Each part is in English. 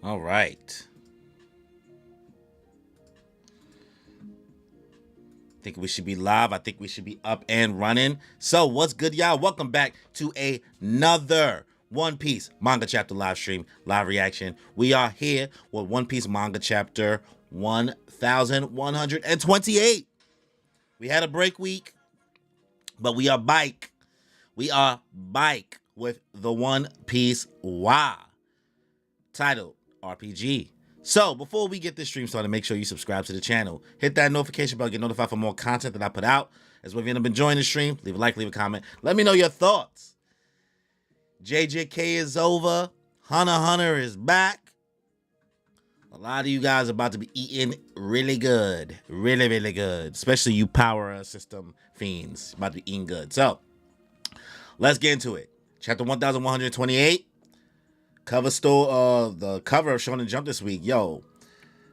All right. Think we should be live. I think we should be up and running. So, what's good, y'all? Welcome back to another One Piece Manga Chapter live stream, live reaction. We are here with One Piece Manga Chapter 1128. We had a break week, but we are bike. We are bike with the One Piece Y titled RPG. So, before we get this stream started, make sure you subscribe to the channel. Hit that notification bell, get notified for more content that I put out. As well, if you end up enjoying the stream, leave a like, leave a comment. Let me know your thoughts. JJK is over. Hunter x Hunter is back. A lot of you guys are about to be eating really good. Really, really good. Especially you power system fiends. About to be eating good. So, let's get into it. Chapter 1128. Cover store, the cover of Shonen Jump this week. Yo,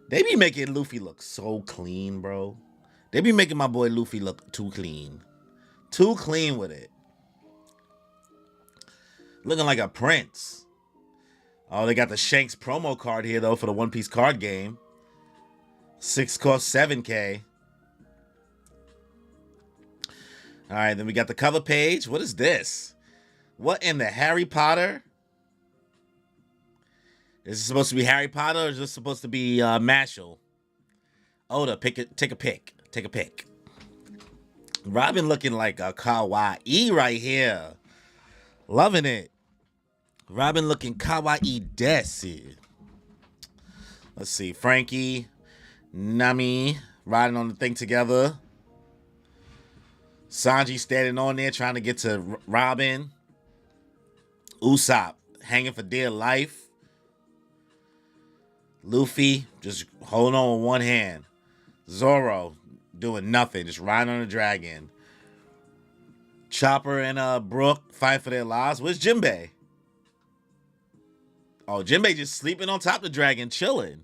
they be making Luffy look so clean, bro. They be making my boy Luffy look too clean. Too clean with it. Looking like a prince. Oh, they got the Shanks promo card here, though, for the One Piece card game. 6 cost 7K. All right, then we got the cover page. What is this? What in the Harry Potter? Is this supposed to be Harry Potter or is this supposed to be Mashal? Oda, take a pick. Take a pick. Robin looking like a kawaii right here. Loving it. Robin looking kawaii desi. Let's see. Frankie, Nami riding on the thing together. Sanji standing on there trying to get to Robin. Usopp hanging for dear life. Luffy just holding on with one hand. Zoro doing nothing, just riding on a dragon. Chopper and Brook fight for their lives. Where's Jinbei? Oh, Jinbei just sleeping on top of the dragon, chilling.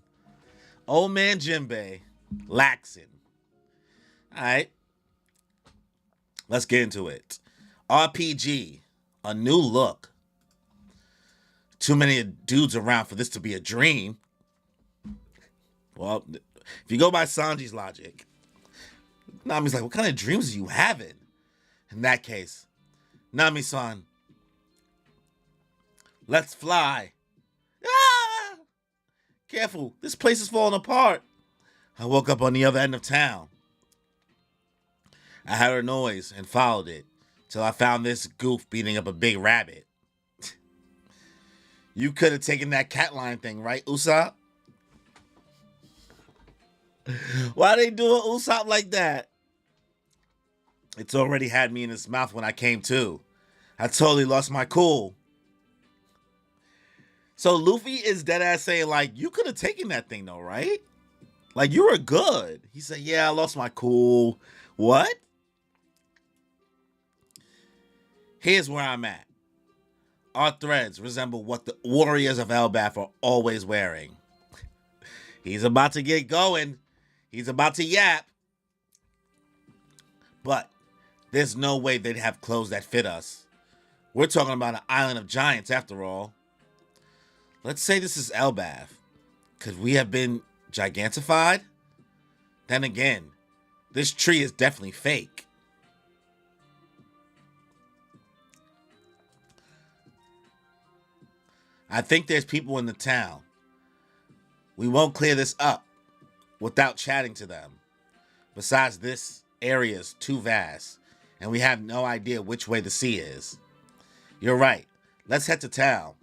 Old man Jinbei, laxing. All right, let's get into it. RPG, a new look. Too many dudes around for this to be a dream. Well, if you go by Sanji's logic, Nami's like, what kind of dreams are you having? In that case, Nami-san, let's fly. Ah! Careful, this place is falling apart. I woke up on the other end of town. I heard a noise and followed it till I found this goof beating up a big rabbit. You could have taken that cat line thing, right, Usopp? Why they doing Usopp like that? It's already had me in its mouth when I came to. I totally lost my cool. So Luffy is deadass saying, like, you could have taken that thing though, right? Like, you were good. He said, yeah, I lost my cool. What? Here's where I'm at. Our threads resemble what the warriors of Elbaf are always wearing. He's about to get going. He's about to yap. But there's no way they'd have clothes that fit us. We're talking about an island of giants after all. Let's say this is Elbaf. Could we have been gigantified? Then again, this tree is definitely fake. I think there's people in the town. We won't clear this up without chatting to them. Besides, this area is too vast, and we have no idea which way the sea is. You're right. Let's head to town.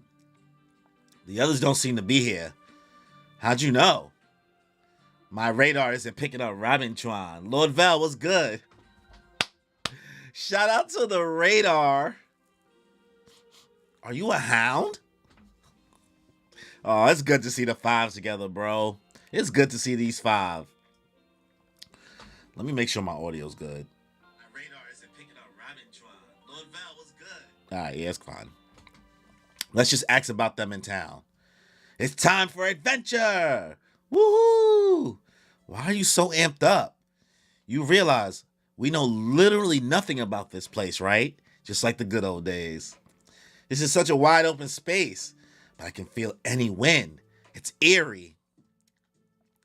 The others don't seem to be here. How'd you know? My radar isn't picking up Robin Chuan. Lord Val, what's good? Shout out to the radar. Are you a hound? Oh, it's good to see the fives together, bro. It's good to see these five. Let me make sure my audio's good. My radar isn't picking up Robin Chuan. Lord Val, what's good? All right, yeah, it's fine. Let's just ask about them in town. It's time for adventure! Woohoo! Why are you so amped up? You realize we know literally nothing about this place, right? Just like the good old days. This is such a wide open space, but I can feel any wind, It's eerie.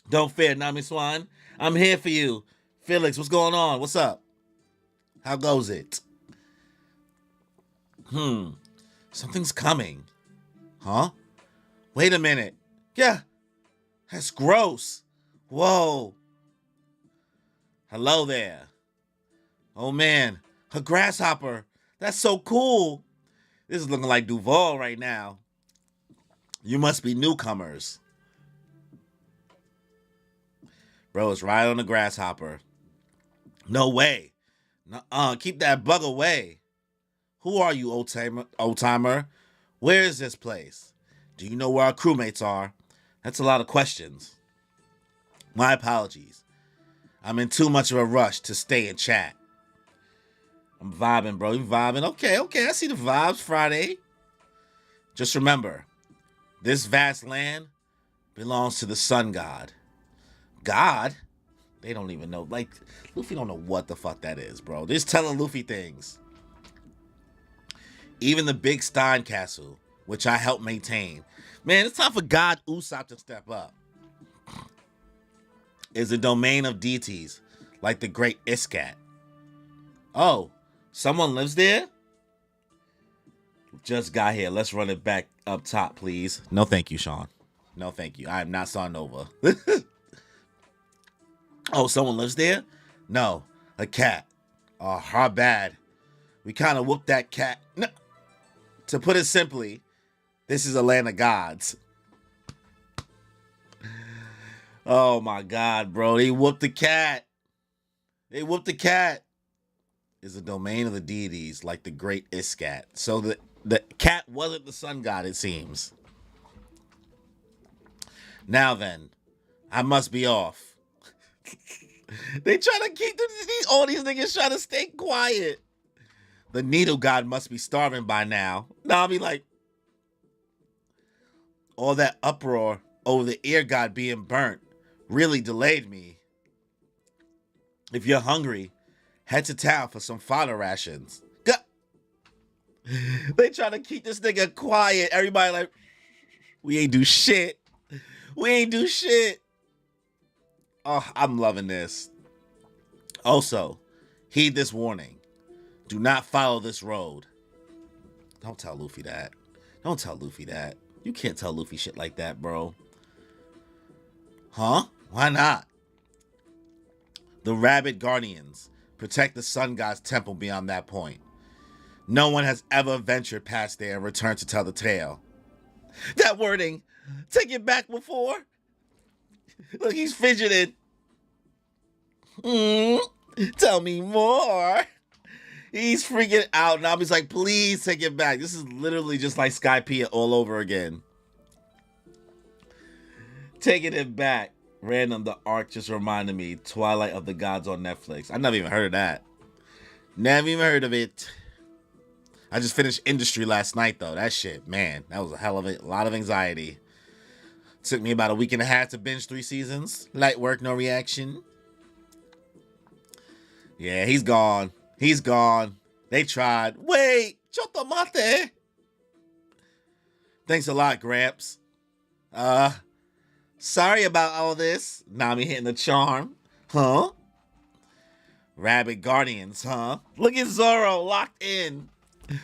Don't fear, Nami Swan. I'm here for you. Felix, what's going on? What's up? How goes it? Something's coming. Huh? Wait a minute. Yeah, that's gross. Whoa. Hello there. Oh man, a grasshopper. That's so cool. This is looking like Duval right now. You must be newcomers. Bro, it's right on the grasshopper. No way. Nuh-uh, keep that bug away. Who are you, old-timer? Where is this place? Do you know where our crewmates are? That's a lot of questions. My apologies. I'm in too much of a rush to stay and chat. I'm vibing, bro. You vibing? Okay. I see the vibes. Friday. Just remember, this vast land belongs to the sun god. God? They don't even know. Like, Luffy don't know what the fuck that is, bro. They're just telling Luffy things. Even the big Stein Castle, which I help maintain. Man, it's time for God Usopp to step up. Is the domain of deities, like the great Iskat. Oh, someone lives there? Just got here. Let's run it back up top, please. No, thank you, Sean. No, thank you. I am not starting over. Oh, someone lives there? No, a cat. Oh, how bad. We kind of whooped that cat. No. To put it simply, this is a land of gods. Oh my God, bro. They whooped the cat. They whooped the cat. Is a domain of the deities, like the great Iskat. So the cat wasn't the sun god, it seems. Now then, I must be off. They try to keep all these niggas trying to stay quiet. The needle god must be starving by now. Now I'll be like, all that uproar over the ear god being burnt really delayed me. If you're hungry, head to town for some fodder rations. They try to keep this nigga quiet. Everybody like, we ain't do shit. We ain't do shit. Oh, I'm loving this. Also, heed this warning. Do not follow this road. Don't tell Luffy that. Don't tell Luffy that. You can't tell Luffy shit like that, bro. Huh? Why not? The Rabbit Guardians protect the Sun God's temple beyond that point. No one has ever ventured past there and returned to tell the tale. That wording, take it back before. Look, he's fidgeting. Tell me more. He's freaking out. Now he's like, please take it back. This is literally just like Skypiea all over again. Taking it back. Random, the arc just reminded me. Twilight of the Gods on Netflix. I never even heard of that. Never even heard of it. I just finished Industry last night, though. That shit, man, that was a hell of a lot of anxiety. Took me about a week and a half to binge 3 seasons. Light work, no reaction. Yeah, he's gone. He's gone. They tried. Wait, chotomate. Thanks a lot, Gramps. Sorry about all this. Nami hitting the charm. Huh? Rabbit Guardians, huh? Look at Zoro locked in.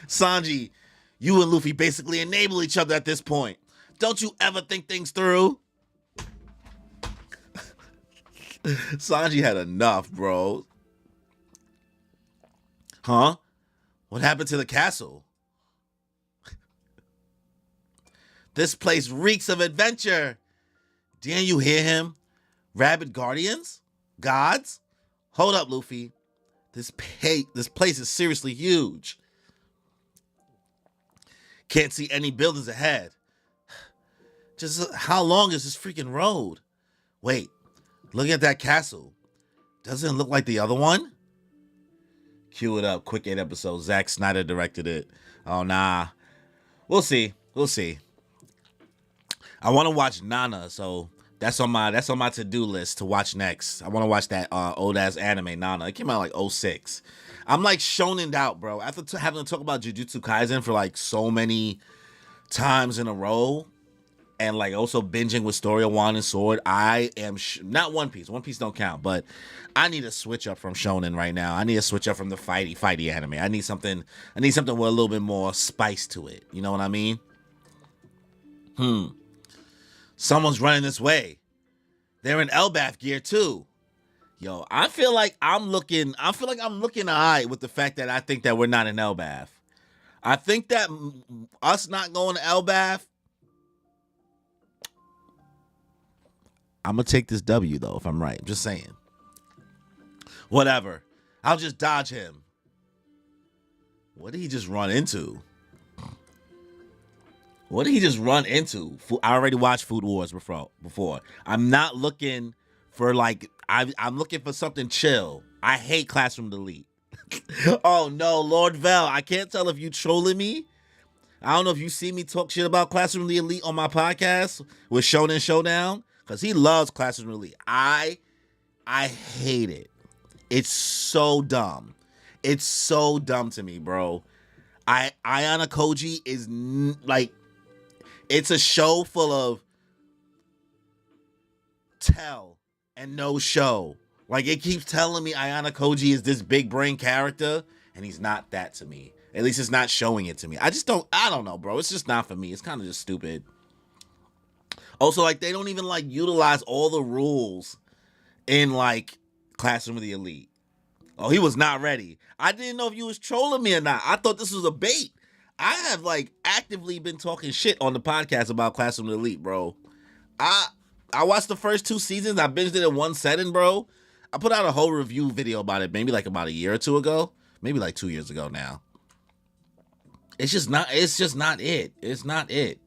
Sanji, you and Luffy basically enable each other at this point. Don't you ever think things through? Sanji had enough, bro. Huh? What happened to the castle? This place reeks of adventure. Didn't you hear him? Rabbit Guardians? Gods? Hold up, Luffy. This place is seriously huge. Can't see any buildings ahead. Just how long is this freaking road? Wait, look at that castle. Doesn't it look like the other one? Cue it up. Quick 8 episodes. Zack Snyder directed it. Oh, nah. We'll see. We'll see. I want to watch Nana, so that's on my to-do list to watch next. I want to watch that old-ass anime, Nana. It came out like 06. I'm like shonen out, bro. After having to talk about Jujutsu Kaisen for like so many times in a row, and like also binging with Story of Wand and Sword, I am not One Piece. One Piece don't count, but I need a switch up from shonen right now. I need a switch up from the fighty anime. I need something. I need something with a little bit more spice to it. You know what I mean? Someone's running this way. They're in Elbath gear too. Yo, I feel like I'm looking. I feel like I'm looking alright with the fact that I think that we're not in Elbath. I think that us not going to Elbath, I'm gonna take this W though if I'm right. I'm just saying. Whatever. I'll just dodge him. What did he just run into? What did he just run into? I already watched Food Wars before. I'm not looking for like I'm looking for something chill. I hate Classroom Delete. Oh no, Lord Vel, I can't tell if you trolling me. I don't know if you see me talk shit about Classroom Elite on my podcast with Shonen Showdown, because he loves Classroom Elite. I hate it. It's so dumb. It's so dumb to me, bro. Ayana Koji is like, it's a show full of tell and no show. Like, it keeps telling me Ayana Koji is this big brain character, and he's not that to me. At least it's not showing it to me. I don't know, bro. It's just not for me. It's kind of just stupid. Also, like, they don't even, like, utilize all the rules in, like, Classroom of the Elite. Oh, he was not ready. I didn't know if you was trolling me or not. I thought this was a bait. I have, like, actively been talking shit on the podcast about Classroom of the Elite, bro. I watched the first 2 seasons. I binged it in one setting, bro. I put out a whole review video about it maybe like about a year or 2 ago. Maybe like 2 years ago now. It's just not it. It's not it.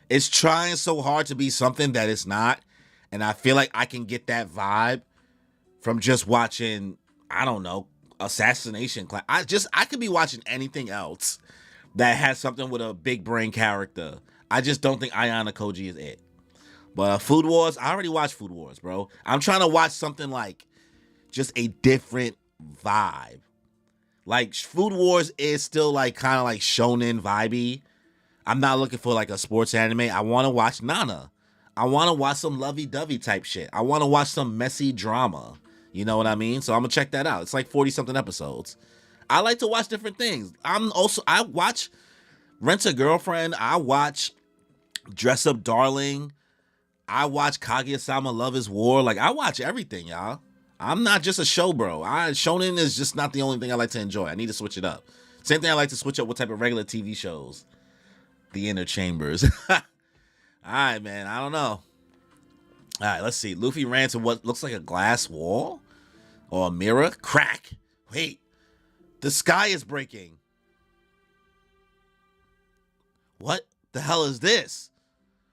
It's trying so hard to be something that it's not. And I feel like I can get that vibe from just watching, I don't know, Assassination Class. I could be watching anything else that has something with a big brain character. I just don't think Ayana Koji is it. But Food Wars, I already watched Food Wars, bro. I'm trying to watch something like just a different vibe. Like, Food Wars is still like kind of like shonen vibey. I'm not looking for like a sports anime. I want to watch Nana. I want to watch some lovey-dovey type shit. I want to watch some messy drama. You know what I mean? So I'm going to check that out. It's like 40-something episodes. I like to watch different things. I watch Rent a Girlfriend. I watch Dress Up Darling. I watch Kaguya-sama Love is War. Like, I watch everything, y'all. I'm not just a show bro. Shonen is just not the only thing I like to enjoy. I need to switch it up. Same thing I like to switch up what type of regular TV shows. The Inner Chambers. All right, man. I don't know. All right, let's see. Luffy ran to what looks like a glass wall or a mirror. Crack. Wait. The sky is breaking. What the hell is this?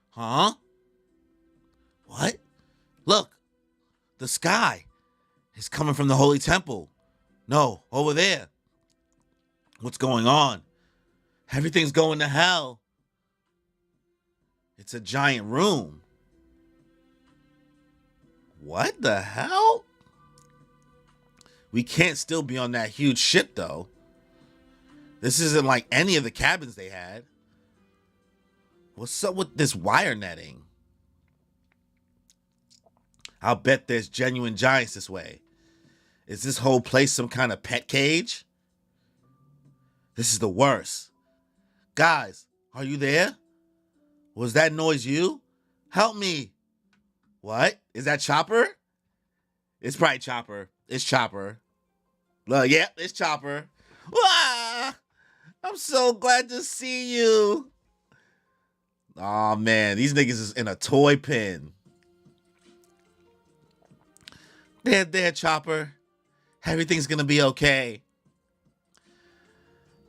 Huh? What? Look. The sky. It's coming from the Holy Temple. No, over there. What's going on? Everything's going to hell. It's a giant room. What the hell? We can't still be on that huge ship, though. This isn't like any of the cabins they had. What's up with this wire netting? I'll bet there's genuine giants this way. Is this whole place some kind of pet cage? This is the worst. Guys, are you there? Was that noise you? Help me. What? Is that Chopper? It's probably Chopper. It's Chopper. Look, yeah, it's Chopper. Wah! I'm so glad to see you. Oh man, these niggas is in a toy pen. There, Chopper. Everything's gonna be okay.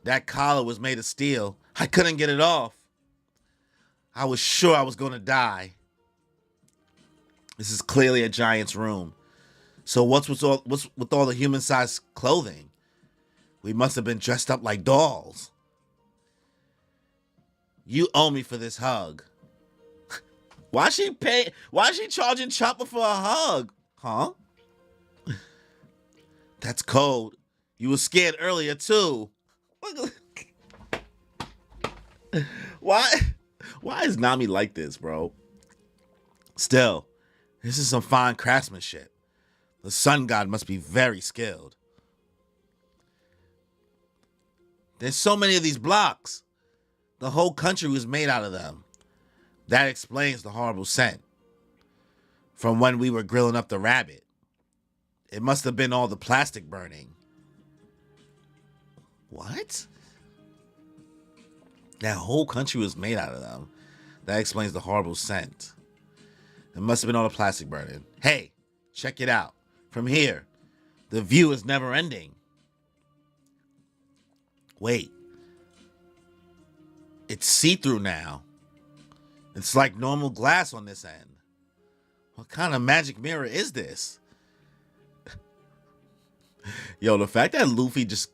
That collar was made of steel. I couldn't get it off. I was sure I was gonna die. This is clearly a giant's room. So what's with all the human-sized clothing? We must have been dressed up like dolls. You owe me for this hug. Why is she charging Chopper for a hug? Huh? That's cold. You were scared earlier too. Why Why is Nami like this, bro? Still, this is some fine craftsmanship. The sun god must be very skilled. There's so many of these blocks. The whole country was made out of them. That explains the horrible scent. From when we were grilling up the rabbit. It must have been all the plastic burning. What? That whole country was made out of them. That explains the horrible scent. It must have been all the plastic burning. Hey, check it out. From here, the view is never ending. Wait. It's see-through now. It's like normal glass on this end. What kind of magic mirror is this? Yo, the fact that Luffy just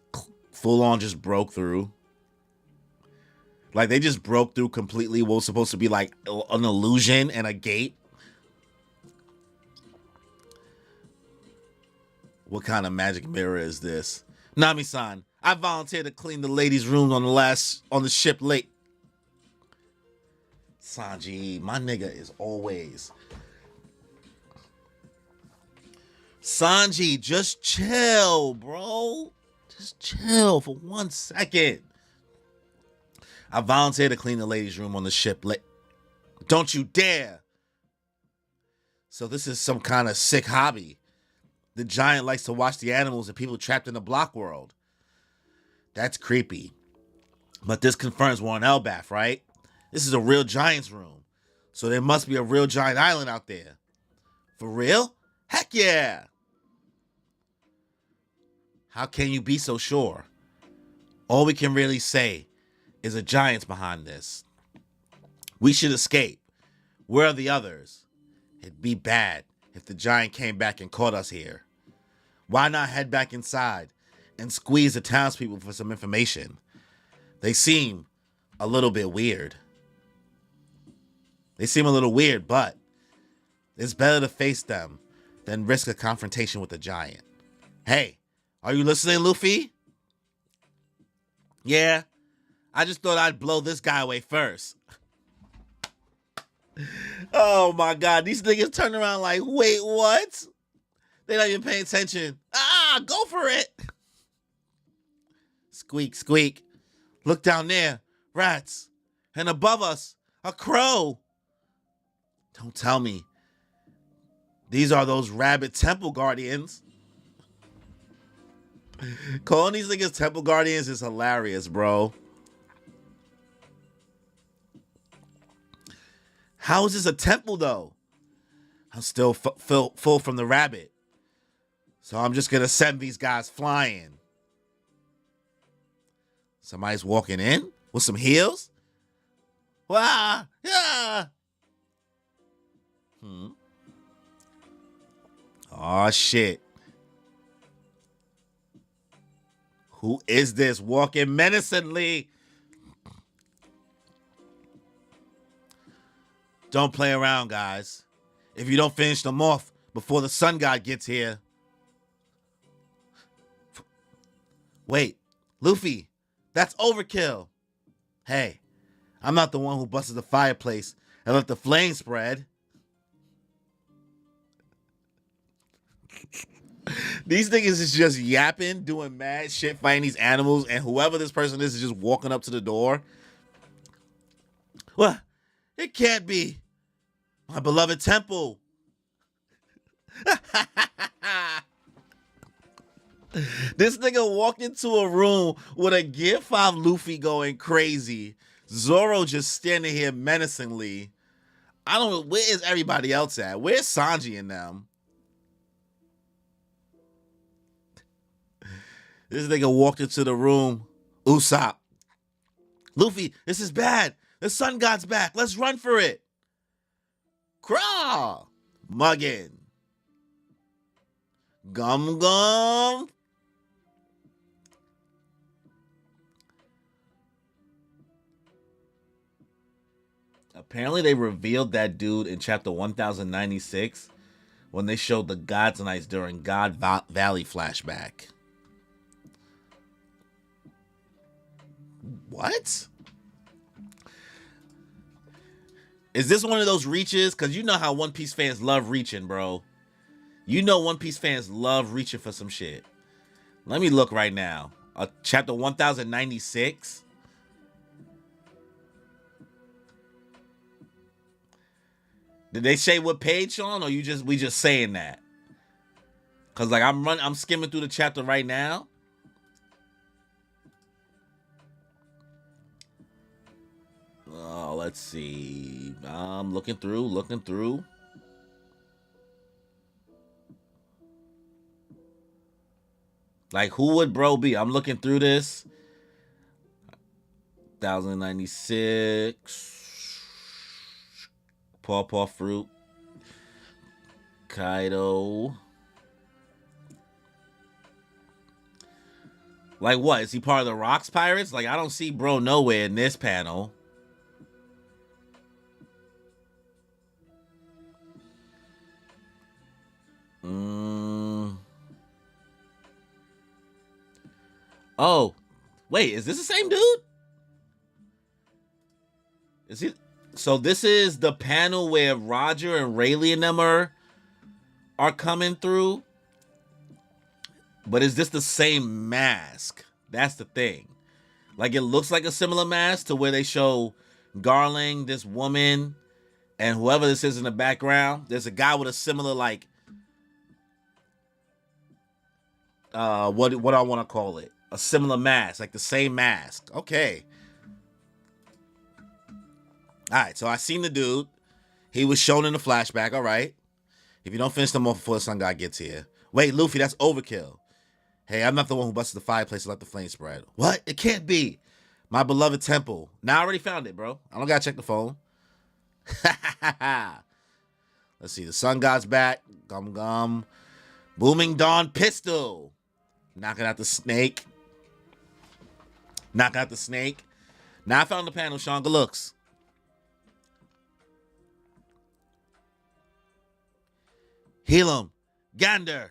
full on just broke through. Like they just broke through completely what was supposed to be like an illusion and a gate. What kind of magic mirror is this? Nami-san, I volunteered to clean the ladies' room on the ship late. Sanji, my nigga is always. Sanji, just chill, bro. Just chill for 1 second. I volunteered to clean the ladies' room on the ship late. Don't you dare. So this is some kind of sick hobby. The giant likes to watch the animals and people trapped in the block world. That's creepy. But this confirms we're on Elbaf, right? This is a real giant's room. So there must be a real giant island out there. For real? Heck yeah! How can you be so sure? All we can really say is a giant's behind this. We should escape. Where are the others? It'd be bad if the giant came back and caught us here. Why not head back inside and squeeze the townspeople for some information? They seem a little bit weird. But it's better to face them than risk a confrontation with the giant. Hey, are you listening, Luffy? Yeah, I just thought I'd blow this guy away first. Oh my God, these niggas turn around like, wait, what? They're not even paying attention. Go for it. Squeak, squeak. Look down there. Rats. And above us, a crow. Don't tell me. These are those rabbit temple guardians. Calling these niggas temple guardians is hilarious, bro. How is this a temple, though? I'm still full from the rabbit. So I'm just going to send these guys flying. Somebody's walking in with some heels? Wow. Yeah. Oh, shit. Who is this walking menacingly? Don't play around, guys. If you don't finish them off before the sun god gets here. Wait, Luffy, that's overkill. Hey, I'm not the one who busted the fireplace and let the flame spread. These niggas is just yapping, doing mad shit, fighting these animals, and whoever this person is just walking up to the door. What? It can't be. My beloved temple. This nigga walked into a room with a Gear 5 Luffy going crazy. Zoro just standing here menacingly. I don't know, where is everybody else at? Where's Sanji and them? This nigga walked into the room. Usopp. Luffy, this is bad. The sun god's back. Let's run for it. Crawl. Muggin. Gum gum. Apparently they revealed that dude in chapter 1096 when they showed the God's Nights during God Valley flashback. What? Is this one of those reaches? Because you know how One Piece fans love reaching, bro. You know One Piece fans love reaching for some shit. Let me look right now. Chapter 1096. Did they say what page, Sean, or we just saying that? Cause like I'm skimming through the chapter right now. Oh, let's see. I'm looking through. Like, who would bro be? I'm looking through this. 1096. Paw Fruit. Kaido. Like, what? Is he part of the Rocks Pirates? Like, I don't see bro nowhere in this panel. Oh, wait, is this the same dude? Is he? So this is the panel where Roger and Rayleigh and them are coming through. But is this the same mask? That's the thing. Like, it looks like a similar mask to where they show Garling, this woman, and whoever this is in the background. There's a guy with a similar, like, what do I want to call it? A similar mask, like the same mask. Okay. All right, so I seen the dude. He was shown in the flashback. All right. If you don't finish them off before the sun god gets here. Wait, Luffy, that's overkill. Hey, I'm not the one who busted the fireplace and let the flame spread. What? It can't be. My beloved temple. Now I already found it, bro. I don't gotta check the phone. Let's see. The sun god's back. Gum gum. Booming Dawn pistol. Knocking out the snake. Now I found the panel, Sean. Good looks. Heal him. Gander.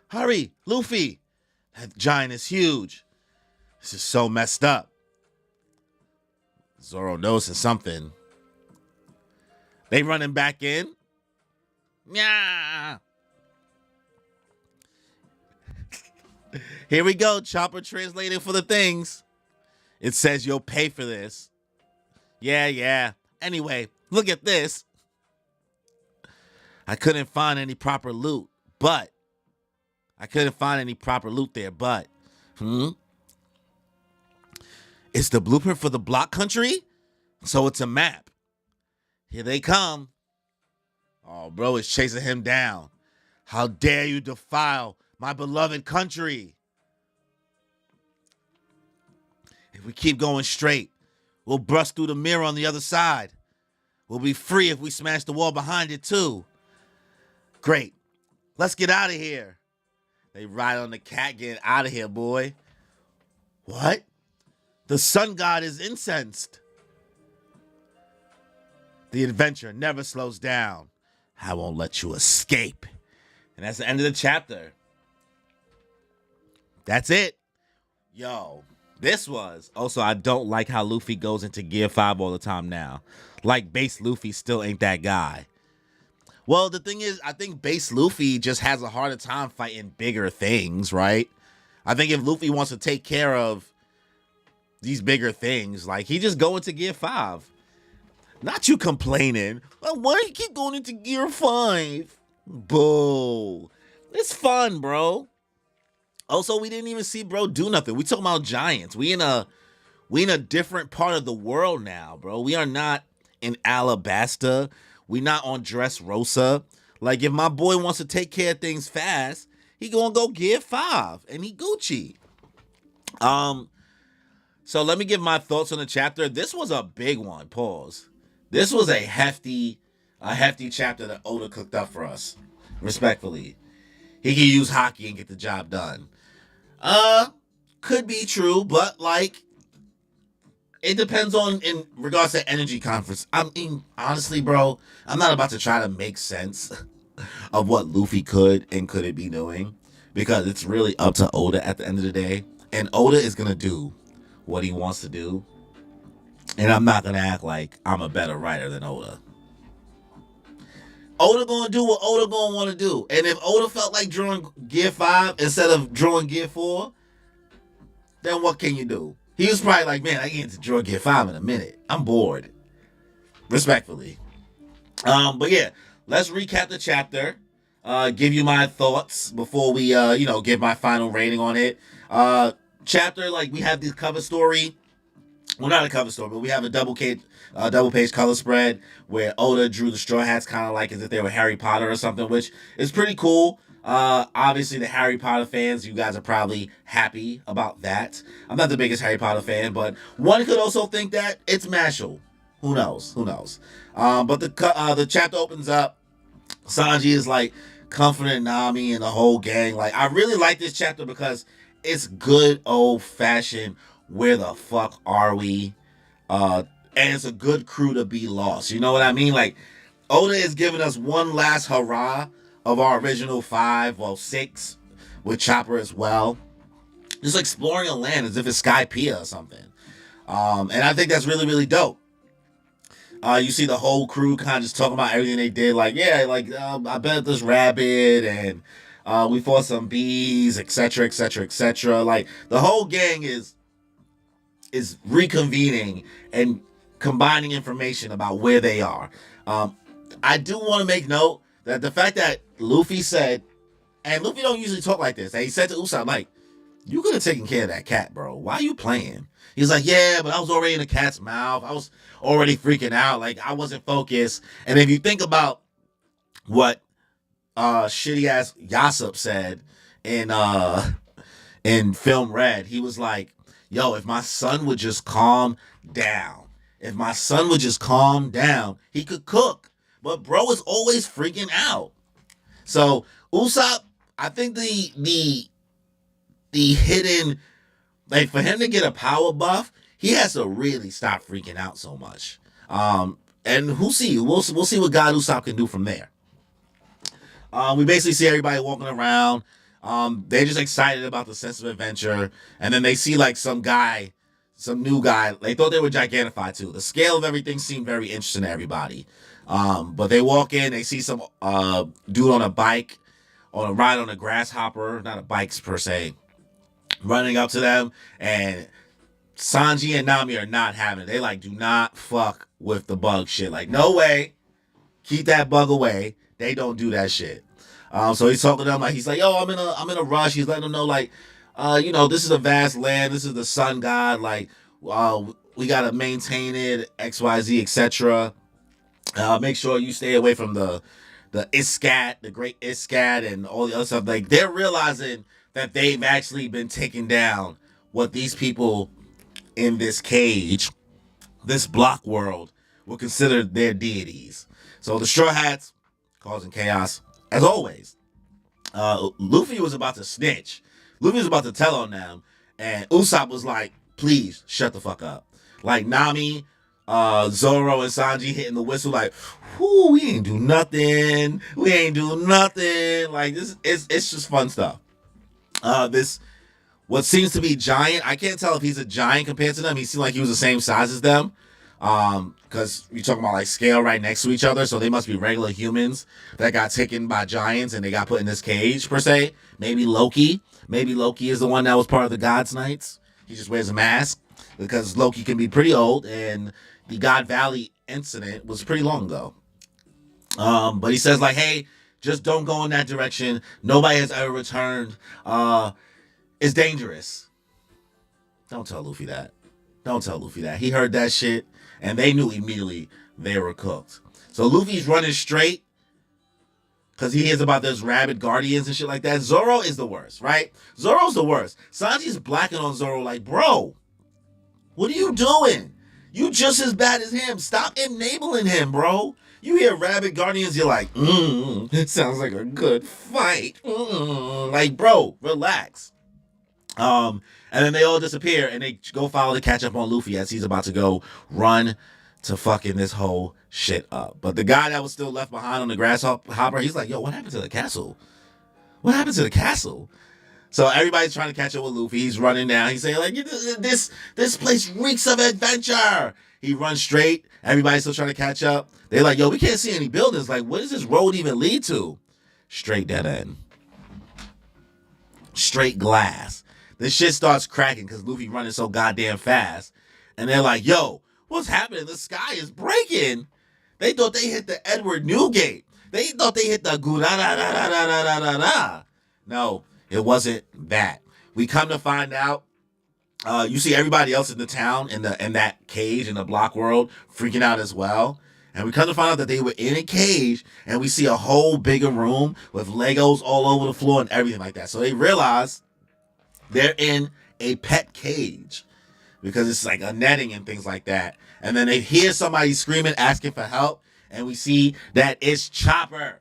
Hurry, Luffy. That giant is huge. This is so messed up. Zoro noticing something. They running back in. Yeah. Here we go. Chopper translating for the things. It says you'll pay for this. Yeah. Anyway, look at this. I couldn't find any proper loot there, but it's the blueprint for the block country, so it's a map. Here they come. Oh, bro is chasing him down. How dare you defile my beloved country? If we keep going straight, we'll bust through the mirror on the other side. We'll be free if we smash the wall behind it too. Great. Let's get out of here. They ride on the cat getting out of here, boy. What? The sun god is incensed. The adventure never slows down. I won't let you escape. And that's the end of the chapter. That's it. Yo, this was... Also, I don't like how Luffy goes into Gear 5 all the time now. Like, base Luffy still ain't that guy. Well, the thing is, I think base Luffy just has a harder time fighting bigger things, right? I think if Luffy wants to take care of these bigger things, like, he just go into Gear 5. Not you complaining. Well, why do you keep going into Gear 5? Boo. It's fun, bro. Also, we didn't even see bro do nothing. We talking about giants. We in a different part of the world now, bro. We are not in Alabasta. We not on Dressrosa. Like, if my boy wants to take care of things fast, he gonna go Gear 5 and he Gucci. So let me give my thoughts on the chapter. This was a big one. Pause. This was a hefty chapter that Oda cooked up for us. Respectfully. He can use hockey and get the job done. Could be true, but like, it depends on in regards to energy conference. I mean, honestly, bro, I'm not about to try to make sense of what Luffy could and couldn't be doing, because it's really up to Oda at the end of the day. And Oda is gonna do what he wants to do. And I'm not gonna act like I'm a better writer than Oda. Oda gonna do what Oda gonna want to do. And if Oda felt like drawing Gear 5 instead of drawing Gear 4, then what can you do? He was probably like, man, I can't draw Gear 5 in a minute. I'm bored. Respectfully. But yeah, let's recap the chapter. Give you my thoughts before we give my final rating on it. Chapter, like, we have the cover story. Well, not a cover story, but we have a double page color spread where Oda drew the Straw Hats kind of like as if they were Harry Potter or something, which is pretty cool. Obviously, the Harry Potter fans, you guys are probably happy about that. I'm not the biggest Harry Potter fan, but one could also think that it's Mashal. Who knows? Who knows? But the chapter opens up. Sanji is like comforting Nami and the whole gang. Like, I really like this chapter because it's good old fashioned. Where the fuck are we? And it's a good crew to be lost. You know what I mean? Like, Oda is giving us one last hurrah of our original 5, well, 6, with Chopper as well. Just exploring a land as if it's Skypiea or something. And I think that's really, really dope. You see the whole crew kind of just talking about everything they did. Like, yeah, like, I bet this rabbit and we fought some bees, etc., etc., etc. Like, the whole gang is reconvening and combining information about where they are. I do want to make note that the fact that Luffy said, and Luffy don't usually talk like this, and he said to Usopp, like, you could have taken care of that cat, bro. Why are you playing? He's like, yeah, but I was already in the cat's mouth. I was already freaking out. Like, I wasn't focused. And if you think about what shitty ass Yasop said in Film Red, he was like, yo, if my son would just calm down, he could cook. But bro is always freaking out. So Usopp, I think the hidden, like, for him to get a power buff, he has to really stop freaking out so much. And we'll see what God Usopp can do from there. We basically see everybody walking around. They're just excited about the sense of adventure. And then they see like some new guy. They thought they were Gigantified too. The scale of everything seemed very interesting to everybody. But they walk in, they see some dude on a bike, on a ride on a grasshopper, not a bike per se, running up to them. And Sanji and Nami are not having it. They like, do not fuck with the bug shit. Like, no way. Keep that bug away. They don't do that shit. So he's talking to them like, he's like, yo, I'm in a rush. He's letting them know like, this is a vast land. This is the sun god. Like, we gotta maintain it, XYZ, etc. Make sure you stay away from the Iscat, the great Iscat, and all the other stuff. Like, they're realizing that they've actually been taking down what these people in this cage, this block world, will consider their deities. So the Straw Hats causing chaos as always. Luffy was about to snitch. Luffy was about to tell on them, and Usopp was like, please shut the fuck up. Like, Nami, Zoro, and Sanji hitting the whistle like, whoo, we ain't do nothing. Like, this it's just fun stuff. This what seems to be giant. I can't tell if he's a giant compared to them. He seemed like he was the same size as them. Because you're talking about like scale right next to each other, so they must be regular humans that got taken by giants and they got put in this cage per se. Maybe Loki is the one that was part of the Gods Knights. He just wears a mask because Loki can be pretty old, and the God Valley incident was pretty long ago. But he says like, hey, just don't go in that direction. Nobody has ever returned. It's dangerous. Don't tell Luffy that. He heard that shit, and they knew immediately they were cooked. So Luffy's running straight because he hears about those rabid guardians and shit like that. Zoro is the worst, right? Zoro's the worst. Sanji's blacking on Zoro like, bro, what are you doing? You just as bad as him. Stop enabling him, bro. You hear rabid guardians, you're like, it sounds like a good fight. Like, bro, relax. And then they all disappear and they go follow to catch up on Luffy as he's about to go run to fucking this whole shit up. But the guy that was still left behind on the grasshopper, he's like, yo, what happened to the castle? So everybody's trying to catch up with Luffy. He's running down. He's saying like, this place reeks of adventure. He runs straight. Everybody's still trying to catch up. They're like, yo, we can't see any buildings. Like, what does this road even lead to? Straight dead end. Straight glass. This shit starts cracking because Luffy running so goddamn fast. And they're like, yo, what's happening? The sky is breaking. They thought they hit the Edward Newgate. They thought they hit the da. No, it wasn't that. We come to find out, you see everybody else in the town in that cage in the block world freaking out as well. And we come to find out that they were in a cage, and we see a whole bigger room with Legos all over the floor and everything like that. So they realize they're in a pet cage because it's like a netting and things like that. And then they hear somebody screaming, asking for help, and we see that it's Chopper.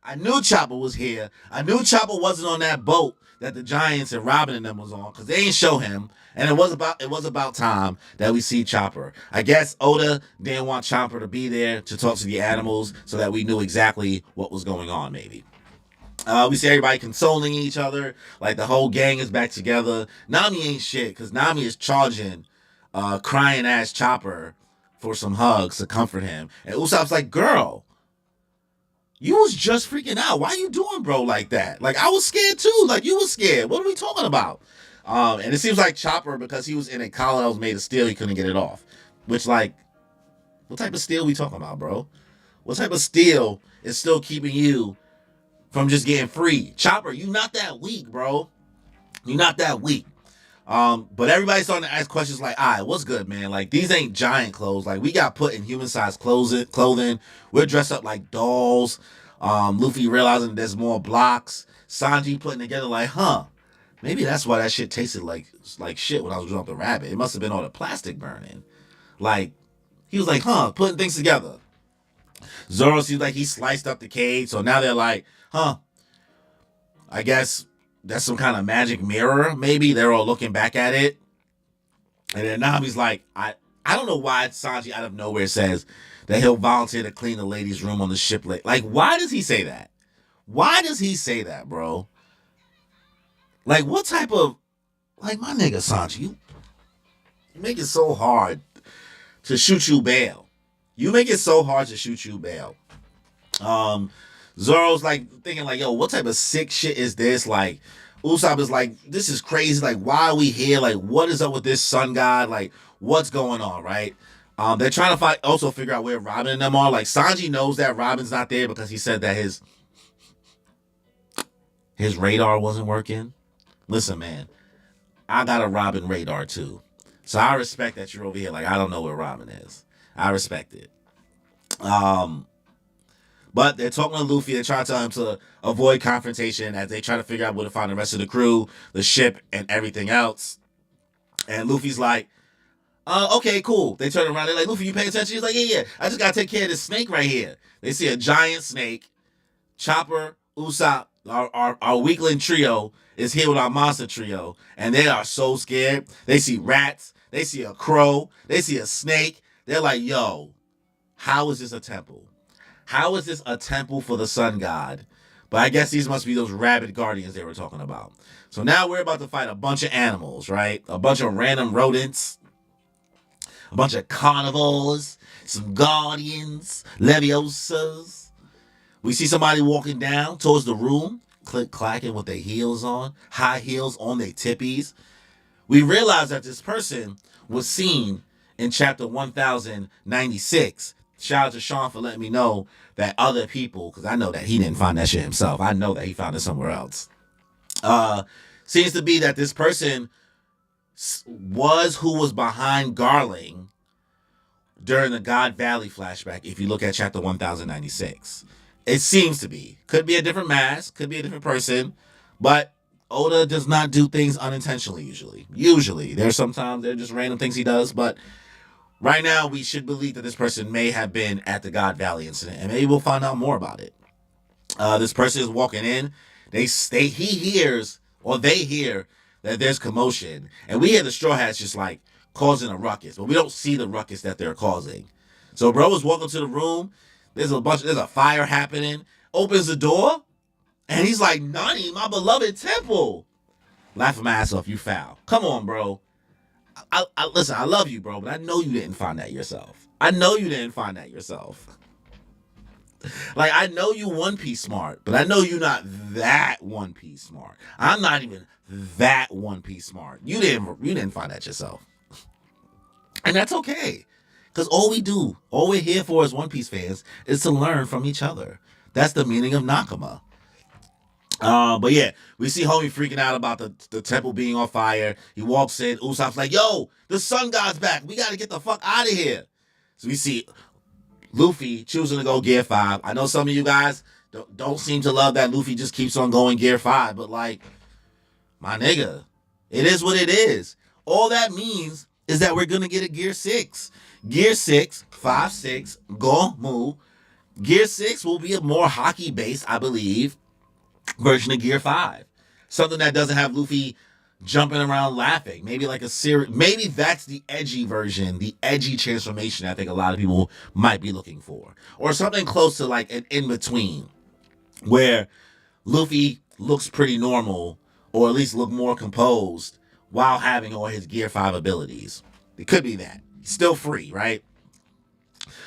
I knew Chopper was here. I knew Chopper wasn't on that boat that the Giants and Robin and them was on because they ain't show him. And it was about time that we see Chopper. I guess Oda didn't want Chopper to be there to talk to the animals so that we knew exactly what was going on, maybe. We see everybody consoling each other. Like the whole gang is back together. Nami ain't shit because Nami is charging crying ass Chopper for some hugs to comfort him. And Usopp's like, girl, you was just freaking out. Why you doing bro like that? Like I was scared too. Like you was scared. What are we talking about? And it seems like Chopper, because he was in a collar that was made of steel, he couldn't get it off. Which, like, what type of steel we talking about, bro? What type of steel is still keeping you from just getting free? Chopper, you not that weak, bro. You not that weak. But everybody's starting to ask questions like, all right, what's good, man? Like, these ain't giant clothes. Like, we got put in human-sized clothing. We're dressed up like dolls. Luffy realizing there's more blocks. Sanji putting together like, maybe that's why that shit tasted like shit when I was drawing the rabbit. It must have been all the plastic burning. Like, he was like, putting things together. Zoro seems like he sliced up the cage, so now they're like, I guess that's some kind of magic mirror, maybe. They're all looking back at it. And then Nami's like, I don't know why Sanji out of nowhere says that he'll volunteer to clean the ladies' room on the ship. Like, why does he say that? Why does he say that, bro? Like, what type of... Like, my nigga Sanji, you make it so hard to shoot you bail. You make it so hard to shoot you bail. Zoro's like thinking like, yo, what type of sick shit is this? Like, Usopp is like, this is crazy. Like, why are we here? Like, what is up with this sun god? Like, what's going on, right? They're trying to also figure out where Robin and them are. Like, Sanji knows that Robin's not there because he said that his radar wasn't working. Listen, man, I got a Robin radar too. So I respect that you're over here. Like, I don't know where Robin is. I respect it. But they're talking to Luffy. They're trying to tell him to avoid confrontation as they try to figure out where to find the rest of the crew, the ship, and everything else. And Luffy's like, okay, cool. They turn around. They're like, Luffy, you paying attention? He's like, yeah. I just got to take care of this snake right here. They see a giant snake. Chopper, Usopp, our weakling trio is here with our monster trio. And they are so scared. They see rats. They see a crow. They see a snake. They're like, yo, how is this a temple? How is this a temple for the sun god? But I guess these must be those rabid guardians they were talking about. So now we're about to fight a bunch of animals, right? A bunch of random rodents. A bunch of carnivores. Some guardians. Leviosas. We see somebody walking down towards the room. Click-clacking with their heels on. High heels on their tippies. We realize that this person was seen in chapter 1096. Shout out to Sean for letting me know that other people, because I know that he didn't find that shit himself. I know that he found it somewhere else. Seems to be that this person was who was behind Garling during the God Valley flashback, if you look at chapter 1096. It seems to be. Could be a different mask, could be a different person, but Oda does not do things unintentionally usually. Usually. There's sometimes they're just random things he does, but right now we should believe that this person may have been at the God Valley incident, and maybe we'll find out more about it. This person is walking in. He hears, or they hear, that there's commotion, and we hear the Straw Hats just like causing a ruckus, but we don't see the ruckus that they're causing. So bro is walking to the room. There's a fire happening. Opens the door, and he's like, Nani, my beloved temple. Laughing my ass off, you foul. Come on, bro. Listen, I love you, bro, but I know you didn't find that yourself. I know you didn't find that yourself. Like, I know you One Piece smart, but I know you're not that One Piece smart. I'm not even that One Piece smart. You didn't find that yourself. And that's okay. Because all we're here for as One Piece fans is to learn from each other. That's the meaning of Nakama. But yeah, we see homie freaking out about the temple being on fire. He walks in. Usopp's like, yo, the sun god's back. We got to get the fuck out of here. So we see Luffy choosing to go Gear 5. I know some of you guys don't seem to love that Luffy just keeps on going Gear 5, but like, my nigga, it is what it is. All that means is that we're going to get a Gear 6. Gear 6, 5, 6, go, move. Gear 6 will be a more hockey-based, I believe, version of Gear 5. Something that doesn't have Luffy jumping around laughing. Maybe like a series. Maybe that's the edgy version, the edgy transformation I think a lot of people might be looking for. Or something close to like an in-between where Luffy looks pretty normal, or at least look more composed while having all his Gear 5 abilities. It could be that. He's still free, right?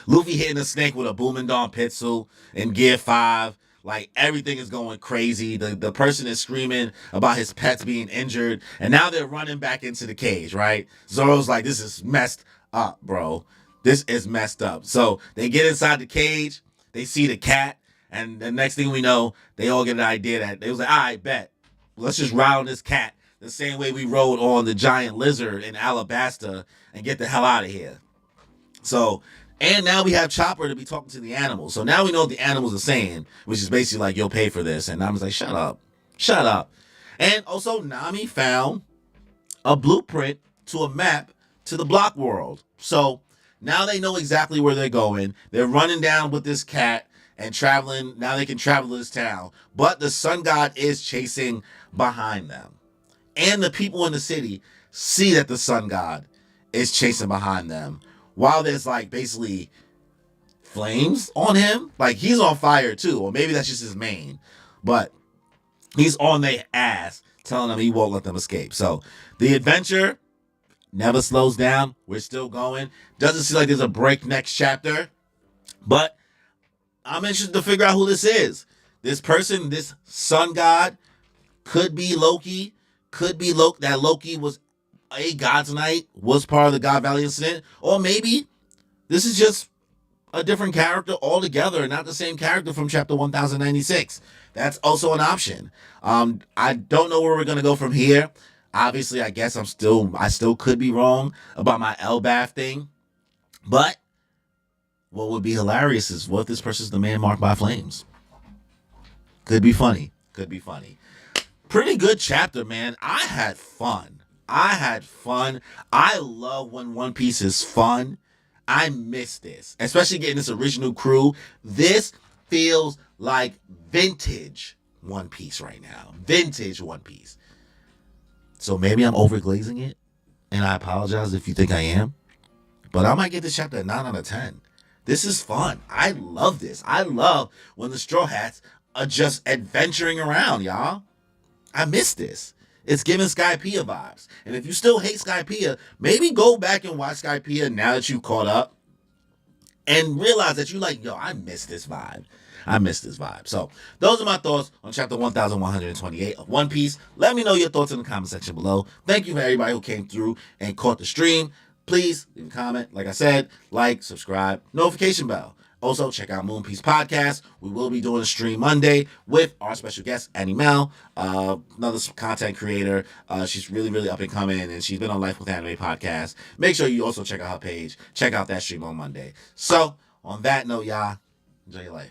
Luffy hitting a snake with a booming Dawn Pitsu in Gear 5. Like, everything is going crazy. The person is screaming about his pets being injured. And now they're running back into the cage, right? Zoro's like, this is messed up, bro. This is messed up. So they get inside the cage. They see the cat. And the next thing we know, they all get an idea that they was like, all right, bet. Let's just ride on this cat the same way we rode on the giant lizard in Alabasta and get the hell out of here. So, and now we have Chopper to be talking to the animals. So now we know what the animals are saying, which is basically like, you'll pay for this. And Nami's like, shut up. Shut up. And also, Nami found a blueprint to a map to the block world. So now they know exactly where they're going. They're running down with this cat and traveling. Now they can travel to this town. But the sun god is chasing behind them. And the people in the city see that the sun god is chasing behind them. While there's like basically flames on him. Like, he's on fire too. Or maybe that's just his mane. But he's on their ass, telling them he won't let them escape. So the adventure never slows down. We're still going. Doesn't seem like there's a break next chapter. But I'm interested to figure out who this is. This person, this sun god, could be Loki. Could be that Loki was a God's Knight, was part of the God Valley incident. Or maybe this is just a different character altogether, not the same character from chapter 1096. That's also an option. I don't know where we're going to go from here. Obviously, I guess I still could be wrong about my Elbaf thing. But what would be hilarious is, what if this person's the man marked by flames? Could be funny. Could be funny. Pretty good chapter, man. I had fun. I love when One Piece is fun. I miss this, especially getting this original crew. This feels like vintage One Piece right now. Vintage One Piece. So maybe I'm overglazing it, and I apologize if you think I am. But I might get this chapter a 9 out of 10. This is fun. I love this. I love when the Straw Hats are just adventuring around, y'all. I miss this. It's giving Skypiea vibes. And if you still hate Skypiea, maybe go back and watch Skypiea now that you caught up and realize that you like, yo, I miss this vibe. So those are my thoughts on chapter 1128 of One Piece. Let me know your thoughts in the comment section below. Thank you for everybody who came through and caught the stream. Please leave a comment. Like I said, like, subscribe, notification bell. Also, check out Moon Piece Podcast. We will be doing a stream Monday with our special guest, Annie Mel, another content creator. She's really, really up and coming, and she's been on Life with Anime Podcast. Make sure you also check out her page. Check out that stream on Monday. So, on that note, y'all, enjoy your life.